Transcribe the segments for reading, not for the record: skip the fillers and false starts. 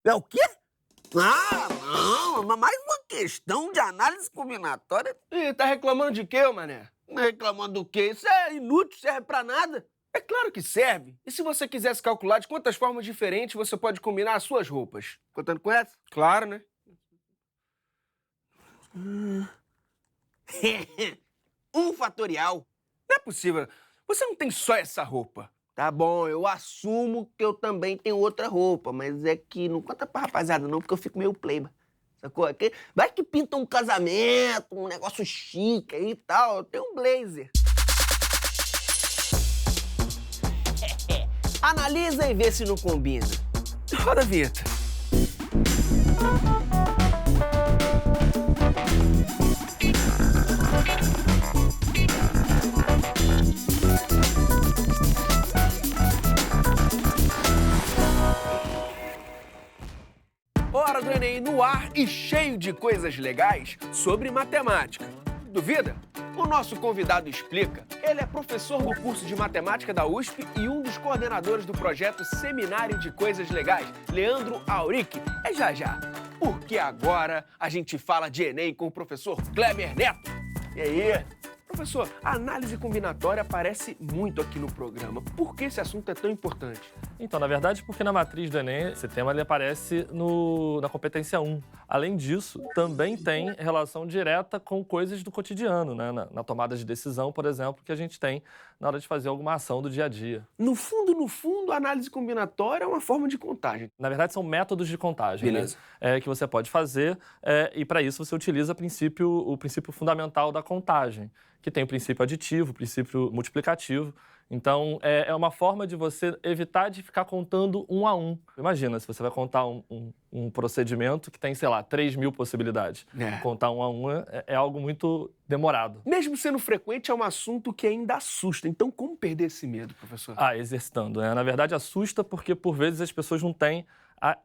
É o quê? Ah, não, mais uma questão de análise combinatória. Ih, tá reclamando de quê, mané? Reclamando do quê? Isso é inútil, serve pra nada. É claro que serve. E se você quisesse calcular de quantas formas diferentes você pode combinar as suas roupas? Contando com essa? Claro, né? 1 fatorial. Não é possível. Você não tem só essa roupa. Tá bom, eu assumo que eu também tenho outra roupa, mas é que não conta pra rapaziada não, porque eu fico meio pleiba. Sacou? Vai que pinta um casamento, um negócio chique aí e tal. Eu tenho um blazer. Analisa e vê se não combina. Roda a vinheta. Hora do Enem no ar e cheio de coisas legais sobre matemática. Duvida? O nosso convidado explica. Ele é professor do curso de matemática da USP e um dos coordenadores do projeto Seminário de Coisas Legais, Leandro Auric. É já já, porque agora a gente fala de Enem com o professor Kleber Neto. E aí? Professor, a análise combinatória aparece muito aqui no programa. Por que esse assunto é tão importante? Então, na verdade, porque na matriz do Enem, esse tema ele aparece na competência 1. Além disso, também tem relação direta com coisas do cotidiano, né? Na tomada de decisão, por exemplo, que a gente tem na hora de fazer alguma ação do dia a dia. No fundo, a análise combinatória é uma forma de contagem. Na verdade, são métodos de contagem, Beleza. né? Que você pode fazer, e para isso você utiliza o princípio fundamental da contagem, que tem o princípio aditivo, o princípio multiplicativo. Então, é uma forma de você evitar de ficar contando 1 a 1. Imagina, se você vai contar um procedimento que tem, sei lá, 3.000 possibilidades. Contar 1 a 1 é algo muito demorado. Mesmo sendo frequente, é um assunto que ainda assusta. Então, como perder esse medo, professor? Exercitando, né? Na verdade, assusta porque, por vezes, as pessoas não têm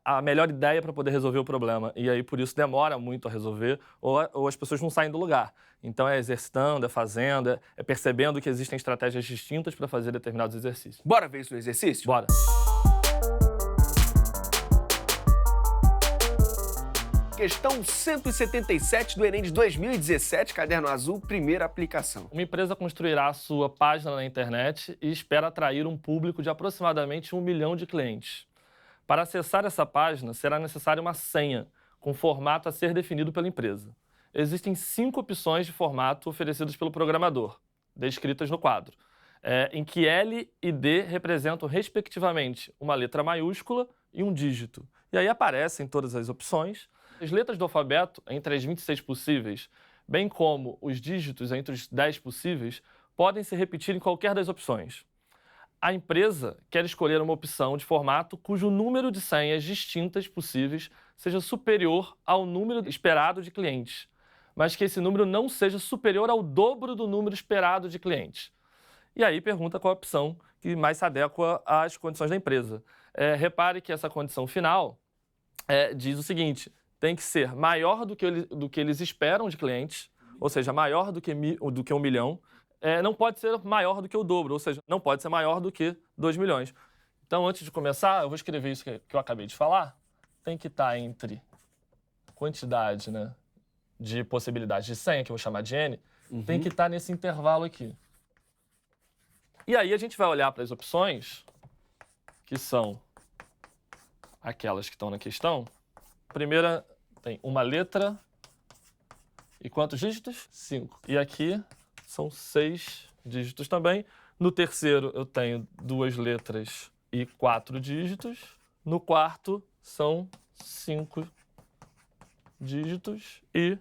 a melhor ideia para poder resolver o problema. E aí, por isso, demora muito a resolver ou as pessoas não saem do lugar. Então, é exercitando, é fazendo, é percebendo que existem estratégias distintas para fazer determinados exercícios. Bora ver isso no exercício? Bora! Questão 177 do Enem de 2017, caderno azul, primeira aplicação. Uma empresa construirá a sua página na internet e espera atrair um público de aproximadamente 1 milhão de clientes. Para acessar essa página, será necessária uma senha, com formato a ser definido pela empresa. Existem 5 opções de formato oferecidas pelo programador, descritas no quadro, em que L e D representam, respectivamente, uma letra maiúscula e um dígito. E aí aparecem todas as opções. As letras do alfabeto, entre as 26 possíveis, bem como os dígitos entre os 10 possíveis, podem se repetir em qualquer das opções. A empresa quer escolher uma opção de formato cujo número de senhas distintas possíveis seja superior ao número esperado de clientes, mas que esse número não seja superior ao dobro do número esperado de clientes. E aí pergunta qual a opção que mais se adequa às condições da empresa. Repare que essa condição final diz o seguinte: tem que ser maior do que eles esperam de clientes, ou seja, maior do que 1 milhão, não pode ser maior do que o dobro, ou seja, não pode ser maior do que 2 milhões. Então, antes de começar, eu vou escrever isso que eu acabei de falar. Tem que estar entre quantidade, né, de possibilidades de senha, que eu vou chamar de N, tem que estar nesse intervalo aqui. E aí a gente vai olhar para as opções, que são aquelas que estão na questão. A primeira tem uma letra e quantos dígitos? 5. E aqui são 6 dígitos também. No terceiro eu tenho 2 letras e 4 dígitos. No quarto são 5 dígitos e,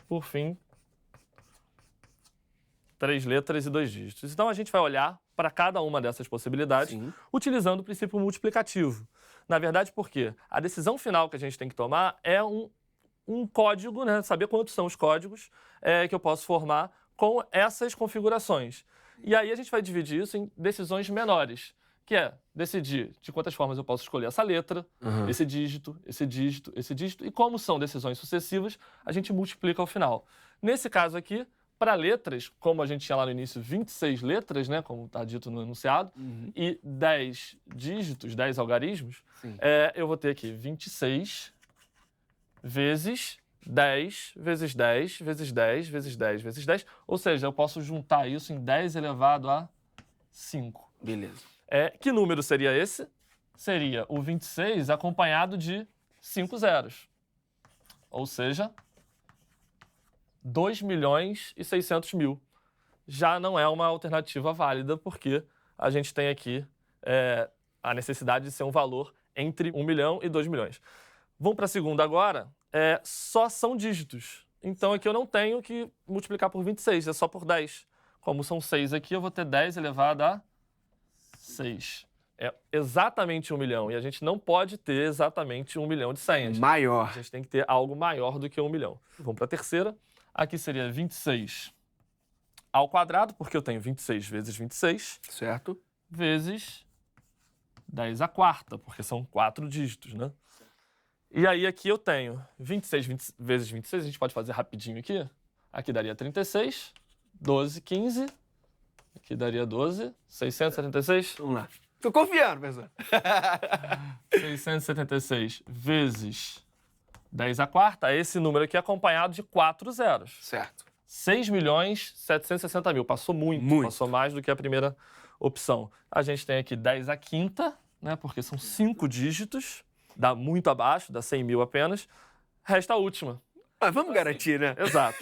por fim, 3 letras e 2 dígitos. Então a gente vai olhar para cada uma dessas possibilidades utilizando o princípio multiplicativo. Na verdade, por quê? A decisão final que a gente tem que tomar é um código, né? Saber quantos são os códigos que eu posso formar com essas configurações. E aí a gente vai dividir isso em decisões menores, que é decidir de quantas formas eu posso escolher essa letra, esse dígito, esse dígito, esse dígito, e como são decisões sucessivas, a gente multiplica ao final. Nesse caso aqui, Para letras, como a gente tinha lá no início 26 letras, né, como está dito no enunciado, e 10 dígitos, 10 algarismos, eu vou ter aqui 26 vezes 10 vezes 10 vezes 10 vezes 10 vezes 10. Ou seja, eu posso juntar isso em 10 elevado a 5. Beleza. Que número seria esse? Seria o 26 acompanhado de 5 zeros. Ou seja, 2.600.000. Já não é uma alternativa válida, porque a gente tem aqui a necessidade de ser um valor entre 1 milhão e 2 milhões. Vamos para a segunda agora. Só são dígitos. Então aqui eu não tenho que multiplicar por 26, é só por 10. Como são 6 aqui, eu vou ter 10 elevado a 6. É exatamente 1 milhão. E a gente não pode ter exatamente 1 milhão de senhas. Maior. A gente tem que ter algo maior do que 1 milhão. Vamos para a terceira. Aqui seria 26 ao quadrado, porque eu tenho 26 vezes 26. Certo. Vezes 10 à quarta, porque são 4 dígitos, né? E aí aqui eu tenho 26 vezes 26, a gente pode fazer rapidinho aqui. Aqui daria 36, 12, 15. Aqui daria 12, 676. Vamos lá. Tô confiando, pessoal. 676 vezes 10 à quarta, esse número aqui é acompanhado de 4 zeros. Certo. 6.760.000. Passou muito. Passou mais do que a primeira opção. A gente tem aqui 10 à quinta, né, porque são 5 dígitos. Dá muito abaixo, dá 100 mil apenas. Resta a última. Mas vamos garantir, né? Exato.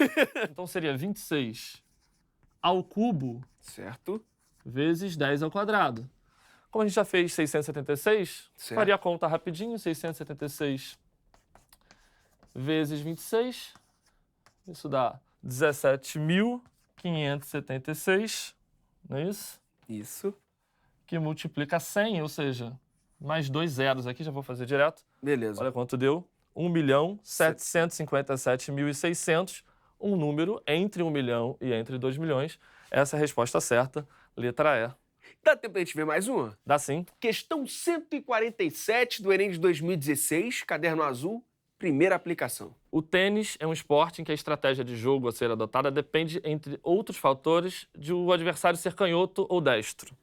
Então seria 26 ao cubo Certo. vezes 10 ao quadrado. Como a gente já fez 676, faria a conta rapidinho. 676 vezes 26. Isso dá 17.576. Não é isso? Isso. Que multiplica 100, ou seja, mais 2 zeros aqui, já vou fazer direto. Beleza. Olha quanto deu. 1.757.600. Um número entre 1 milhão e entre 2 milhões. Essa é a resposta certa, letra E. Dá tempo pra gente ver mais uma? Dá sim. Questão 147 do Enem de 2016, caderno azul, primeira aplicação. O tênis é um esporte em que a estratégia de jogo a ser adotada depende, entre outros fatores, de o adversário ser canhoto ou destro.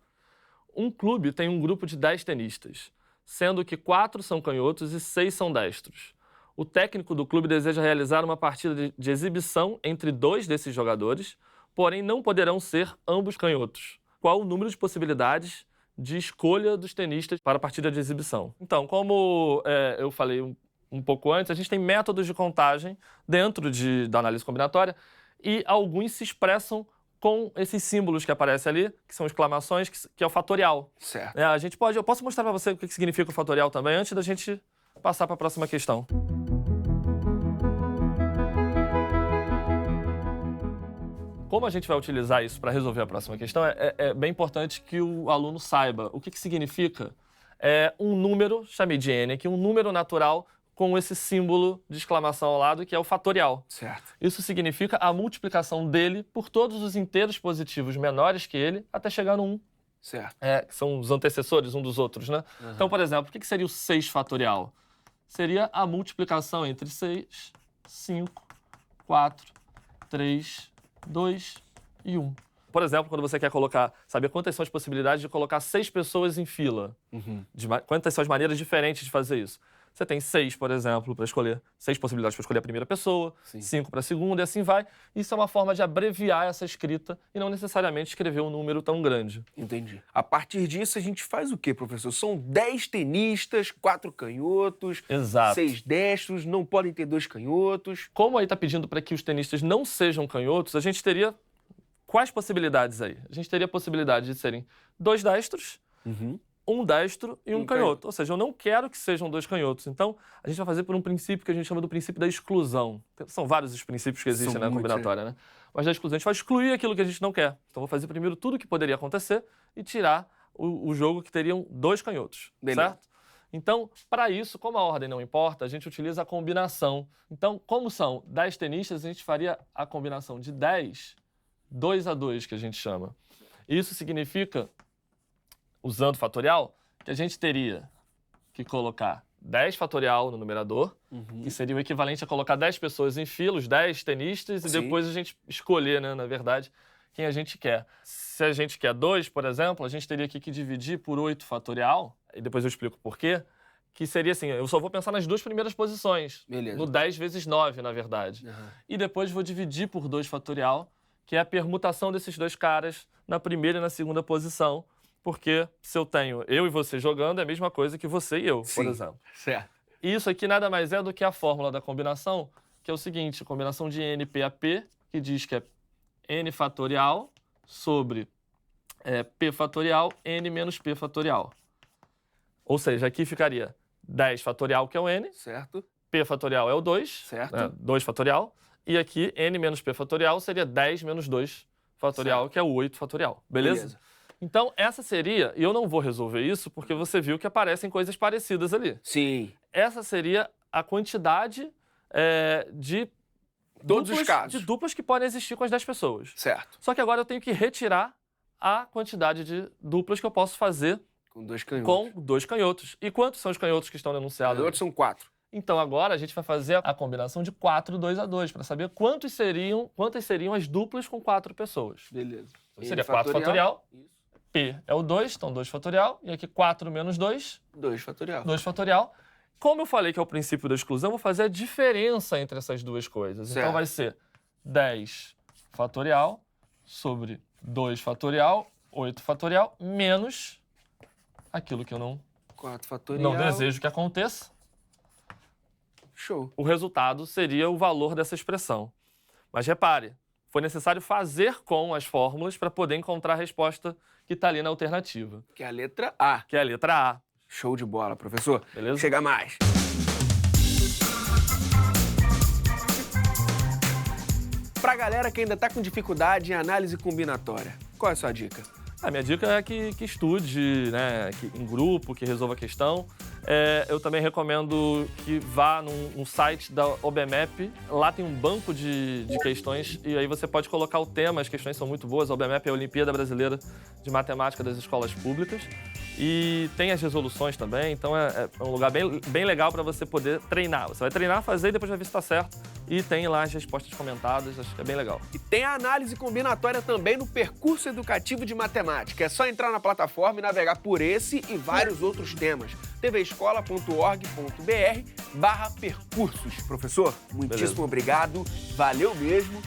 Um clube tem um grupo de 10 tenistas, sendo que 4 são canhotos e 6 são destros. O técnico do clube deseja realizar uma partida de exibição entre 2 desses jogadores, porém não poderão ser ambos canhotos. Qual o número de possibilidades de escolha dos tenistas para a partida de exibição? Então, como eu falei um pouco antes, a gente tem métodos de contagem dentro da análise combinatória e alguns se expressam com esses símbolos que aparecem ali, que são exclamações, que é o fatorial. Certo. Eu posso mostrar para você o que significa o fatorial também, antes da gente passar para a próxima questão. Como a gente vai utilizar isso para resolver a próxima questão, é bem importante que o aluno saiba o que significa um número, chamei de n aqui, um número natural com esse símbolo de exclamação ao lado, que é o fatorial. Certo. Isso significa a multiplicação dele por todos os inteiros positivos menores que ele, até chegar no 1. Certo. Que são os antecessores um dos outros, né? Uhum. Então, por exemplo, o que seria o 6 fatorial? Seria a multiplicação entre 6, 5, 4, 3, 2 e 1. Por exemplo, quando você quer saber quantas são as possibilidades de colocar 6 pessoas em fila. Quantas são as maneiras diferentes de fazer isso? Você tem 6, por exemplo, para escolher. 6 possibilidades para escolher a primeira pessoa, 5 para a segunda e assim vai. Isso é uma forma de abreviar essa escrita e não necessariamente escrever um número tão grande. Entendi. A partir disso, a gente faz o quê, professor? São 10 tenistas, 4 canhotos, Exato. 6 destros, não podem ter 2 canhotos. Como aí está pedindo para que os tenistas não sejam canhotos, a gente teria quais possibilidades aí? A gente teria a possibilidade de serem 2 destros, um destro e um canhoto. Ou seja, eu não quero que sejam 2 canhotos. Então, a gente vai fazer por um princípio que a gente chama do princípio da exclusão. São vários os princípios que existem na combinatória, né? Mas da exclusão, a gente vai excluir aquilo que a gente não quer. Então, vou fazer primeiro tudo que poderia acontecer e tirar o jogo que teriam 2 canhotos. Beleza. Certo? Então, para isso, como a ordem não importa, a gente utiliza a combinação. Então, como são 10 tenistas, a gente faria a combinação de 10, 2 a 2, que a gente chama. Isso significa, usando o fatorial, que a gente teria que colocar 10 fatorial no numerador, que seria o equivalente a colocar 10 pessoas em fila, os 10 tenistas, e Sim. depois a gente escolher, né, na verdade, quem a gente quer. Se a gente quer 2, por exemplo, a gente teria que dividir por 8 fatorial, e depois eu explico por quê, que seria assim, eu só vou pensar nas 2 primeiras posições, Beleza. no 10 vezes 9, na verdade. E depois vou dividir por 2 fatorial, que é a permutação desses 2 caras na primeira e na segunda posição, porque se eu tenho eu e você jogando, é a mesma coisa que você e eu, por Sim. exemplo. Certo. E isso aqui nada mais é do que a fórmula da combinação, que é o seguinte, a combinação de NP, que diz que é N fatorial sobre P fatorial, N menos P fatorial. Ou seja, aqui ficaria 10 fatorial, que é o N, Certo. P fatorial é o 2, Certo. né, 2 fatorial, e aqui N menos P fatorial seria 10 menos 2 fatorial, Certo. que é o 8 fatorial. Beleza? Então, essa seria, e eu não vou resolver isso, porque você viu que aparecem coisas parecidas ali. Sim. Essa seria a quantidade de Todos os casos. de duplas que podem existir com as 10 pessoas. Certo. Só que agora eu tenho que retirar a quantidade de duplas que eu posso fazer Com 2 canhotos. com 2 canhotos. E quantos são os canhotos que estão enunciados? Canhotos são 4. Então agora a gente vai fazer a combinação de 4 2 a 2 para saber quantas seriam as duplas com 4 pessoas. Beleza. Então, seria 4 fatorial, Isso. P é o 2, então 2 fatorial, e aqui 4 menos 2, 2 fatorial. 2 fatorial. Como eu falei que é o princípio da exclusão, eu vou fazer a diferença entre essas duas coisas. Certo. Então vai ser 10 fatorial sobre 2 fatorial, 8 fatorial, menos aquilo que eu não 4 fatorial. não desejo que aconteça. Show. O resultado seria o valor dessa expressão. Mas repare, foi necessário fazer com as fórmulas para poder encontrar a resposta que está ali na alternativa, Que é a letra A. que é a letra A. Show de bola, professor. Beleza? Chega mais. Pra galera que ainda tá com dificuldade em análise combinatória, qual é a sua dica? A minha dica é que estude, né, em grupo, que resolva a questão. Eu também recomendo que vá num site da OBMEP. Lá tem um banco de questões e aí você pode colocar o tema. As questões são muito boas. A OBMEP é a Olimpíada Brasileira de Matemática das Escolas Públicas. E tem as resoluções também, então é um lugar bem legal para você poder treinar. Você vai treinar, fazer e depois vai ver se está certo. E tem lá as respostas comentadas, acho que é bem legal. E tem a análise combinatória também no Percurso Educativo de Matemática. É só entrar na plataforma e navegar por esse e vários outros temas. tvescola.org.br/percursos. Professor, muitíssimo obrigado. Valeu mesmo.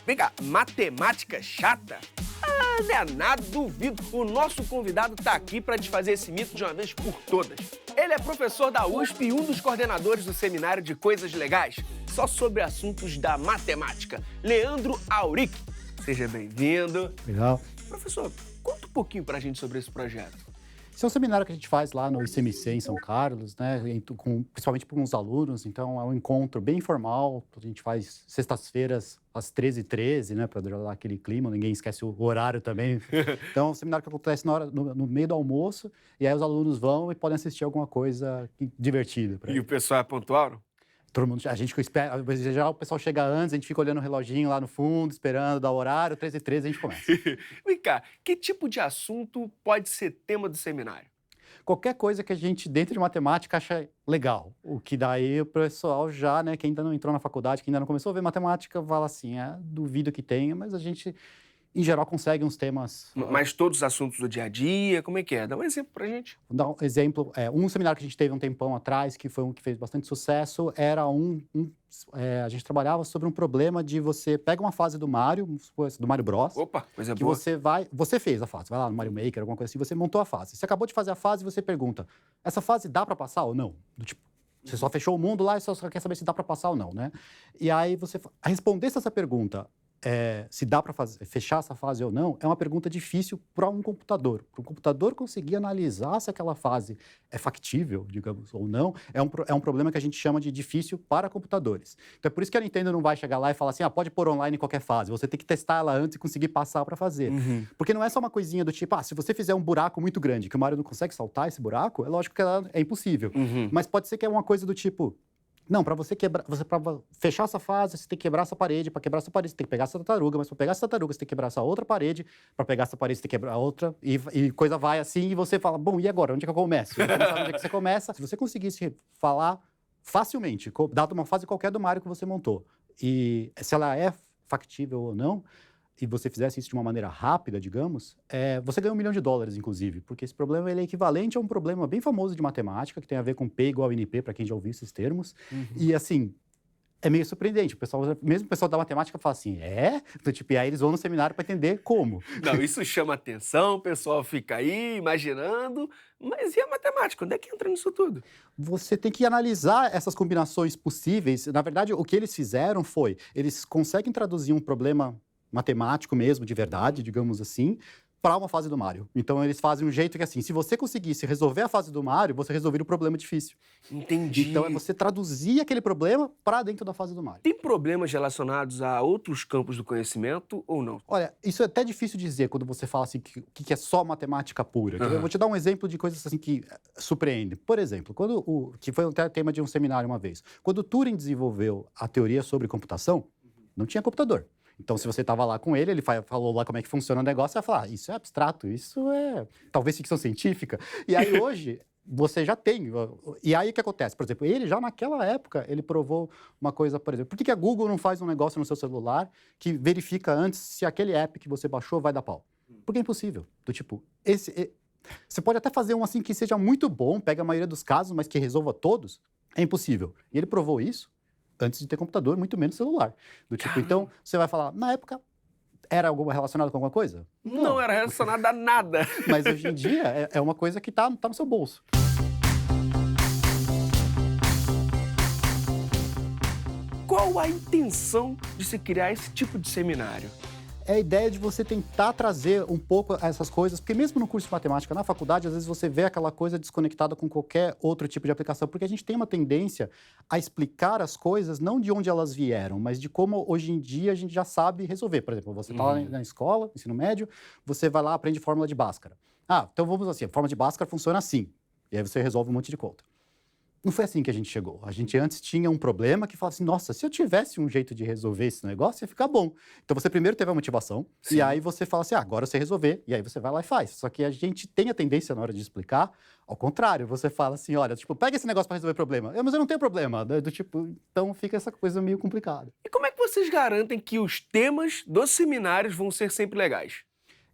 Vem cá, matemática chata? Ah, não é nada, duvido. O nosso convidado tá aqui para desfazer esse mito de uma vez por todas. Ele é professor da USP e um dos coordenadores do Seminário de Coisas Legais, só sobre assuntos da matemática. Leandro Auric. Seja bem-vindo. Legal. Professor, conta um pouquinho pra gente sobre esse projeto. Esse é um seminário que a gente faz lá no ICMC em São Carlos, né? Principalmente com os alunos, então é um encontro bem informal. A gente faz sextas-feiras às 13h13, né? Para dar aquele clima, ninguém esquece o horário também. Então é um seminário que acontece no meio do almoço, e aí os alunos vão e podem assistir alguma coisa divertida. E o pessoal é pontual? Todo mundo, a gente espera, em geral o pessoal chega antes, a gente fica olhando o reloginho lá no fundo, esperando dar o horário, 13h13 a gente começa. Vem cá, que tipo de assunto pode ser tema do seminário? Qualquer coisa que a gente, dentro de matemática, acha legal. O que daí o pessoal já, né, que ainda não entrou na faculdade, que ainda não começou a ver matemática, fala assim, duvido que tenha, mas a gente, em geral, consegue uns temas... Mas todos os assuntos do dia a dia, como é que é? Dá um exemplo pra gente. Vou dar um exemplo, um seminário que a gente teve um tempão atrás, que foi um que fez bastante sucesso, era a gente trabalhava sobre um problema de você pega uma fase do Mario Bros. Opa, coisa Que boa. você fez a fase, vai lá no Mario Maker, alguma coisa assim, você montou a fase. Você acabou de fazer a fase e você pergunta, essa fase dá para passar ou não? Do tipo, você só fechou o mundo lá e só quer saber se dá para passar ou não, né? E aí você respondesse essa pergunta, se dá para fechar essa fase ou não, é uma pergunta difícil para um computador. Para um computador conseguir analisar se aquela fase é factível, digamos, ou não, é um problema que a gente chama de difícil para computadores. Então é por isso que a Nintendo não vai chegar lá e falar assim, pode pôr online em qualquer fase, você tem que testar ela antes e conseguir passar para fazer. Porque não é só uma coisinha do tipo, se você fizer um buraco muito grande, que o Mario não consegue saltar esse buraco, é lógico que é impossível. Mas pode ser que é uma coisa do tipo, Não, para você quebrar, para fechar essa fase, você tem que quebrar essa parede. Para quebrar essa parede, você tem que pegar essa tartaruga. Mas para pegar essa tartaruga, você tem que quebrar essa outra parede. Para pegar essa parede, você tem que quebrar a outra. E coisa vai assim, e você fala, bom, e agora? Onde é que eu começo? Você não sabe onde é que você começa. Se você conseguisse falar facilmente, dado uma fase qualquer do Mario que você montou, e se ela é factível ou não, e você fizesse isso de uma maneira rápida, digamos, você ganha $1 milhão, inclusive, porque esse problema ele é equivalente a um problema bem famoso de matemática, que tem a ver com P igual a NP, para quem já ouviu esses termos. E, assim, é meio surpreendente. Mesmo o pessoal da matemática fala assim, Então, tipo, e aí eles vão no seminário para entender como. Não, isso chama atenção, o pessoal fica aí imaginando, mas e a matemática? Onde é que entra nisso tudo? Você tem que analisar essas combinações possíveis. Na verdade, o que eles fizeram foi, eles conseguem traduzir um problema matemático mesmo, de verdade, digamos assim, para uma fase do Mario. Então, eles fazem um jeito que, assim, se você conseguisse resolver a fase do Mario, você resolveria o problema difícil. Entendi. Então, é você traduzir aquele problema para dentro da fase do Mario. Tem problemas relacionados a outros campos do conhecimento ou não? Olha, isso é até difícil dizer quando você fala assim que é só matemática pura. Eu vou te dar um exemplo de coisas assim que surpreendem. Por exemplo, que foi até tema de um seminário uma vez. Quando o Turing desenvolveu a teoria sobre computação, não tinha computador. Então, se você estava lá com ele falou lá como é que funciona o negócio, você vai falar, isso é abstrato, isso é talvez ficção científica. E aí hoje, você já tem. E aí o que acontece? Por exemplo, ele já naquela época, ele provou uma coisa, por exemplo, por que a Google não faz um negócio no seu celular que verifica antes se aquele app que você baixou vai dar pau? Porque é impossível. Do tipo, você pode até fazer um assim que seja muito bom, pega a maioria dos casos, mas que resolva todos, é impossível. E ele provou isso antes de ter computador, muito menos celular. Do tipo, então, você vai falar, na época, era algo relacionado com alguma coisa? Não era relacionado a nada. Mas hoje em dia, é uma coisa que tá no seu bolso. Qual a intenção de se criar esse tipo de seminário? É a ideia de você tentar trazer um pouco essas coisas, porque mesmo no curso de matemática, na faculdade, às vezes você vê aquela coisa desconectada com qualquer outro tipo de aplicação, porque a gente tem uma tendência a explicar as coisas não de onde elas vieram, mas de como hoje em dia a gente já sabe resolver. Por exemplo, você está lá na escola, ensino médio, você vai lá, aprende fórmula de Bhaskara. Então vamos assim, a fórmula de Bhaskara funciona assim, e aí você resolve um monte de conta. Não foi assim que a gente chegou. A gente antes tinha um problema que falava assim, nossa, se eu tivesse um jeito de resolver esse negócio, ia ficar bom. Então você primeiro teve a motivação, e aí você fala assim, agora você resolver, e aí você vai lá e faz. Só que a gente tem a tendência na hora de explicar, ao contrário, você fala assim, olha, tipo, pega esse negócio para resolver problema. Mas eu não tenho problema, do tipo, então fica essa coisa meio complicada. E como é que vocês garantem que os temas dos seminários vão ser sempre legais?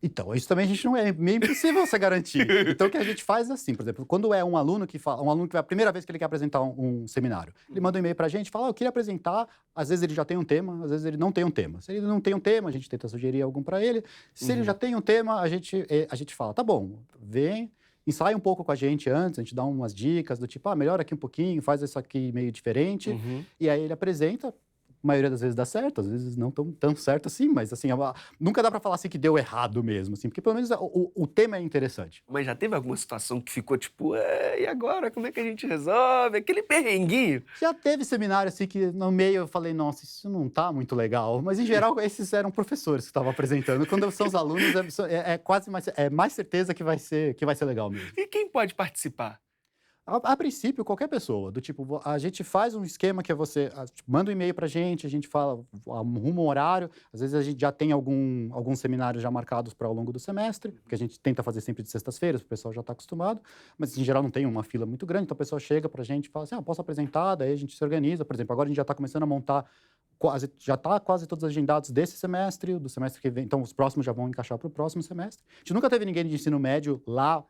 Então, isso também a gente não é meio impossível você garantir. Então, o que a gente faz é assim, por exemplo, quando é um aluno que vai a primeira vez que ele quer apresentar um seminário, ele manda um e-mail pra gente, fala, eu queria apresentar, às vezes ele já tem um tema, às vezes ele não tem um tema. Se ele não tem um tema, a gente tenta sugerir algum para ele. Se ele já tem um tema, a gente fala, tá bom, vem, ensaia um pouco com a gente antes, a gente dá umas dicas do tipo, melhora aqui um pouquinho, faz isso aqui meio diferente, e aí ele apresenta. A maioria das vezes dá certo, às vezes não tão certo assim, mas assim, nunca dá pra falar assim que deu errado mesmo, assim, porque pelo menos o tema é interessante. Mas já teve alguma situação que ficou tipo, e agora, como é que a gente resolve? Aquele perrenguinho. Já teve seminário assim que no meio eu falei, nossa, isso não tá muito legal, mas em geral esses eram professores que estavam apresentando, quando são os alunos quase mais certeza que vai ser legal mesmo. E quem pode participar? A princípio, qualquer pessoa, do tipo, a gente faz um esquema que é você tipo, manda um e-mail pra gente, a gente fala, arruma um horário, às vezes a gente já tem alguns seminários já marcados para ao longo do semestre, porque a gente tenta fazer sempre de sextas-feiras, o pessoal já está acostumado, mas em geral não tem uma fila muito grande, então a pessoa chega pra gente e fala assim, posso apresentar, daí a gente se organiza, por exemplo, agora a gente já está começando a montar, já está quase todos agendados desse semestre, do semestre que vem, então os próximos já vão encaixar para o próximo semestre. A gente nunca teve ninguém de ensino médio lá,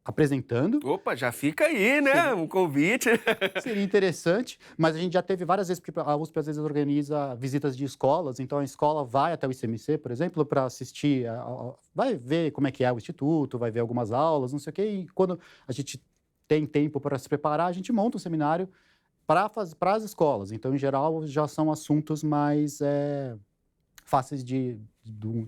apresentando. Opa, já fica aí, né? Um convite. Seria interessante, mas a gente já teve várias vezes, porque a USP às vezes organiza visitas de escolas, então a escola vai até o ICMC, por exemplo, para assistir, vai ver como é que é o instituto, vai ver algumas aulas, não sei o quê, e quando a gente tem tempo para se preparar, a gente monta um seminário para as escolas. Então, em geral, já são assuntos mais fáceis de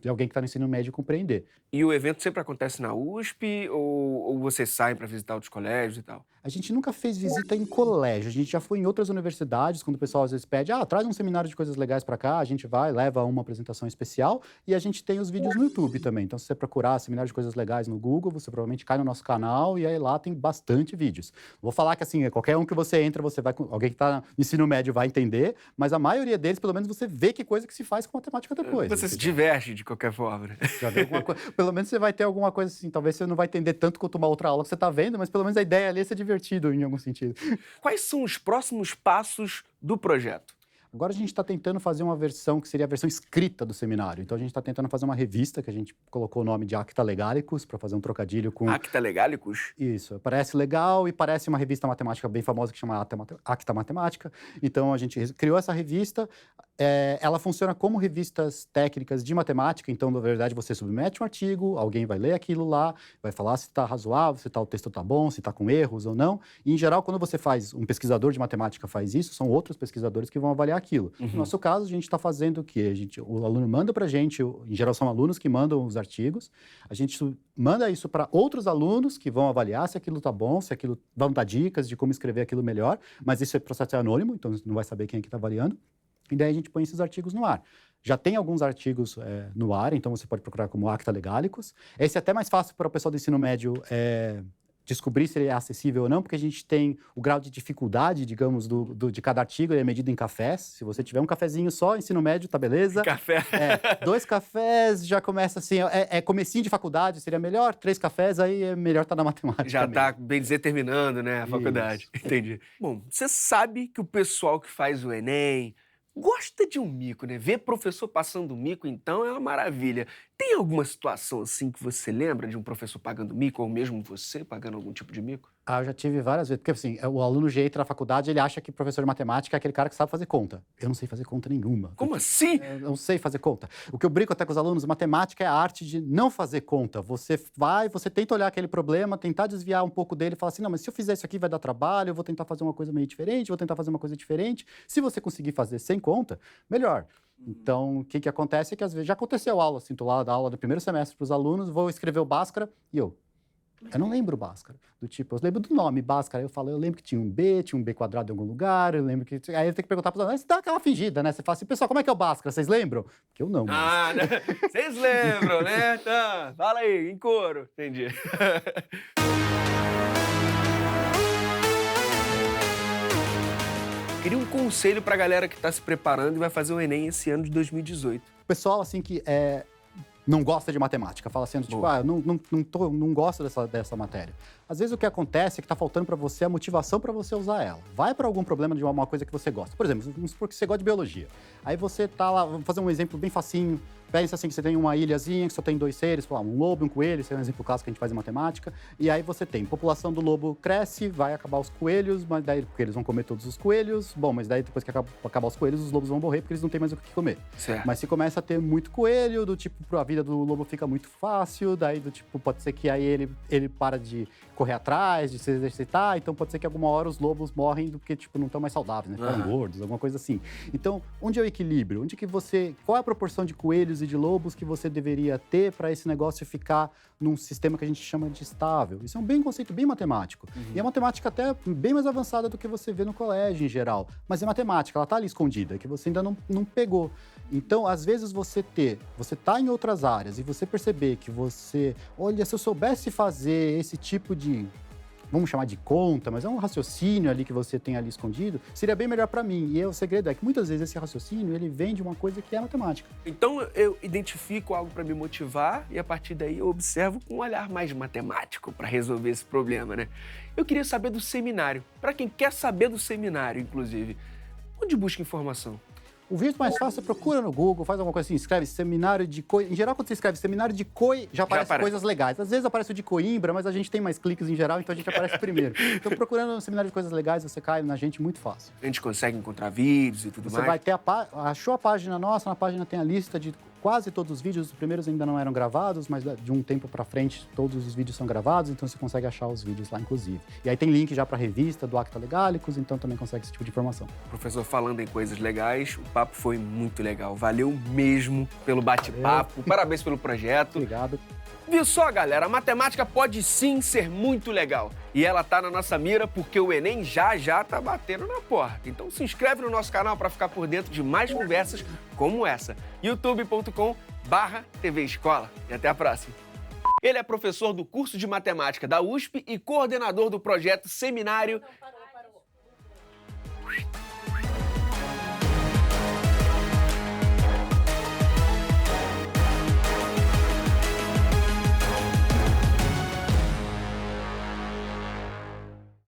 alguém que está no ensino médio compreender. E o evento sempre acontece na USP ou vocês saem para visitar outros colégios e tal? A gente nunca fez visita em colégio, a gente já foi em outras universidades, quando o pessoal às vezes pede, traz um seminário de coisas legais para cá, a gente vai, leva uma apresentação especial e a gente tem os vídeos no YouTube também. Então, se você procurar seminário de coisas legais no Google, você provavelmente cai no nosso canal e aí lá tem bastante vídeos. Vou falar que assim, qualquer um que você entra, alguém que está no ensino médio vai entender, mas a maioria deles, pelo menos, você vê que coisa que se faz com matemática depois. Você se diverte de qualquer forma, né? Já vê alguma coisa. Pelo menos você vai ter alguma coisa assim, talvez você não vai entender tanto quanto uma outra aula que você está vendo, mas pelo menos a ideia ali é ser divertido em algum sentido. Quais são os próximos passos do projeto? Agora a gente está tentando fazer uma versão que seria a versão escrita do seminário. Então a gente está tentando fazer uma revista que a gente colocou o nome de Acta Legalicus, para fazer um trocadilho com... Acta Legalicus? Isso, parece legal e parece uma revista matemática bem famosa que chama Acta Matemática. Então a gente criou essa revista, ela funciona como revistas técnicas de matemática, então na verdade você submete um artigo, alguém vai ler aquilo lá, vai falar se está razoável, se o texto está bom, se está com erros ou não. E em geral, quando você faz, um pesquisador de matemática faz isso, são outros pesquisadores que vão avaliar aquilo. No nosso caso, a gente está fazendo o quê? O aluno manda para a gente, em geral são alunos que mandam os artigos, a gente manda isso para outros alunos que vão avaliar se aquilo está bom, se aquilo vão dar dicas de como escrever aquilo melhor, mas isso é processo anônimo, então você não vai saber quem é que está avaliando. E daí a gente põe esses artigos no ar. Já tem alguns artigos no ar, então você pode procurar como Acta Legalicus. Esse é até mais fácil para o pessoal do ensino médio descobrir se ele é acessível ou não, porque a gente tem o grau de dificuldade, digamos, de cada artigo, ele é medido em cafés. Se você tiver um cafezinho só, ensino médio, tá beleza. Café. 2 cafés já começa assim, comecinho de faculdade seria melhor, 3 cafés aí é melhor tá na matemática. Já mesmo. tá, bem dizer, terminando, né, a faculdade. Entendi. Bom, você sabe que o pessoal que faz o Enem gosta de um mico, né? Ver professor passando mico, então, é uma maravilha. Tem alguma situação assim que você lembra de um professor pagando mico, ou mesmo você pagando algum tipo de mico? Eu já tive várias vezes, porque assim, o aluno G entra na faculdade, ele acha que professor de matemática é aquele cara que sabe fazer conta. Eu não sei fazer conta nenhuma. Como assim? Eu não sei fazer conta. O que eu brinco até com os alunos, matemática é a arte de não fazer conta. Você tenta olhar aquele problema, tentar desviar um pouco dele e falar assim, não, mas se eu fizer isso aqui vai dar trabalho, eu vou tentar fazer uma coisa meio diferente, vou tentar fazer uma coisa diferente. Se você conseguir fazer sem conta, melhor. Então, o que acontece é que às vezes, já aconteceu aula, assim, tô lá da aula do primeiro semestre para os alunos, vou escrever o Bhaskara e eu não lembro o Bhaskara. Do tipo, eu lembro do nome Bhaskara, eu lembro que tinha um B quadrado em algum lugar, eu lembro que... Aí eu tenho que perguntar para os alunos, você dá aquela fingida, né? Você fala assim, pessoal, como é que é o Bhaskara? Vocês lembram? Porque eu não. Ah, né? Vocês lembram, né? Tá, fala aí, em coro. Entendi. Queria um conselho pra galera que tá se preparando e vai fazer o Enem esse ano de 2018. O pessoal, assim, que não gosta de matemática, fala assim, tipo, não gosto dessa matéria. Às vezes o que acontece é que está faltando para você a motivação para você usar ela. Vai para algum problema de uma coisa que você gosta. Por exemplo, vamos supor que você gosta de biologia. Aí você tá lá, vamos fazer um exemplo bem facinho. Pensa assim que você tem uma ilhazinha que só tem 2 seres, um lobo e um coelho, esse é um exemplo clássico que a gente faz em matemática. E aí você tem, população do lobo cresce, vai acabar os coelhos, mas daí porque eles vão comer todos os coelhos. Bom, mas daí depois que acabar os coelhos, os lobos vão morrer porque eles não têm mais o que comer. Certo. Mas se começa a ter muito coelho, do tipo, a vida do lobo fica muito fácil, daí do tipo, pode ser que aí ele para de correr atrás, de se exercitar, então pode ser que alguma hora os lobos morrem porque, tipo, não estão mais saudáveis, né? Ficaram gordos, alguma coisa assim. Então, onde é o equilíbrio? Qual é a proporção de coelhos e de lobos que você deveria ter para esse negócio ficar num sistema que a gente chama de estável? Isso é um conceito bem matemático. E é matemática até bem mais avançada do que você vê no colégio em geral. Mas é matemática, ela tá ali escondida, que você ainda não pegou. Então, às vezes você tá em outras áreas e você perceber que olha, se eu soubesse fazer esse tipo de, vamos chamar de conta, mas é um raciocínio ali que você tem ali escondido, seria bem melhor para mim. E o segredo é que muitas vezes esse raciocínio, ele vem de uma coisa que é matemática. Então eu identifico algo para me motivar e a partir daí eu observo com um olhar mais matemático para resolver esse problema, né? Eu queria saber do seminário. Para quem quer saber do seminário, inclusive, onde busca informação? O vídeo mais fácil, você procura no Google, faz alguma coisa assim, escreve seminário de Em geral, quando você escreve seminário de já aparece coisas legais. Às vezes aparece o de Coimbra, mas a gente tem mais cliques em geral, então a gente aparece primeiro. Então, procurando um seminário de coisas legais, você cai na gente muito fácil. A gente consegue encontrar vídeos e tudo mais? Você vai ter achou a página nossa, na página tem a lista de quase todos os vídeos. Os primeiros ainda não eram gravados, mas de um tempo pra frente todos os vídeos são gravados, então você consegue achar os vídeos lá, inclusive. E aí tem link já pra revista do Acta Legalicus, então também consegue esse tipo de informação. Professor, falando em coisas legais, o papo foi muito legal. Valeu mesmo pelo bate-papo. Parabéns pelo projeto. Obrigado. Viu só, galera? A matemática pode sim ser muito legal. E ela tá na nossa mira porque o Enem já tá batendo na porta. Então se inscreve no nosso canal para ficar por dentro de mais conversas como essa. youtube.com/TV Escola. E até a próxima. Ele é professor do curso de matemática da USP e coordenador do projeto Seminário